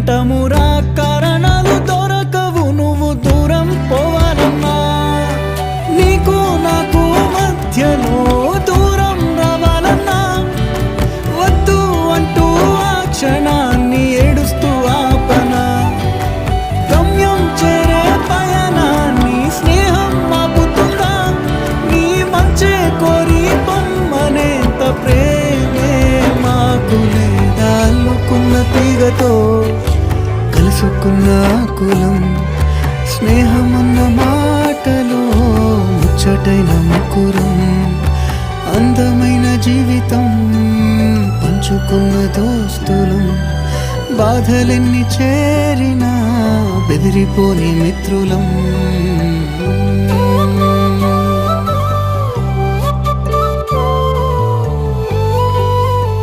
అంటమురా కారణాలు దొరకవు నువ్వు దూరం పోవాలన్నా నీకు నాకు మధ్యలో దూరం రావాలన్నా వద్దు అంటూ ఆ క్షణాన్ని ఏడుస్తూ ఆపనా గమ్యం చేరే పయనాన్ని స్నేహం ఆపుతుందా నీ మంచే కోరి పొమ్మనేంత ప్రేమే మాకు లేదా అల్లుకున్న తీగతో కలుసుకున్న కులం స్నేహమన్న మాటలో ముచ్చటైన ముకురం అందమైన జీవితం పంచుకున్న దోస్తులం బాధలెన్ని చేరినా బెదిరిపోని మిత్రులం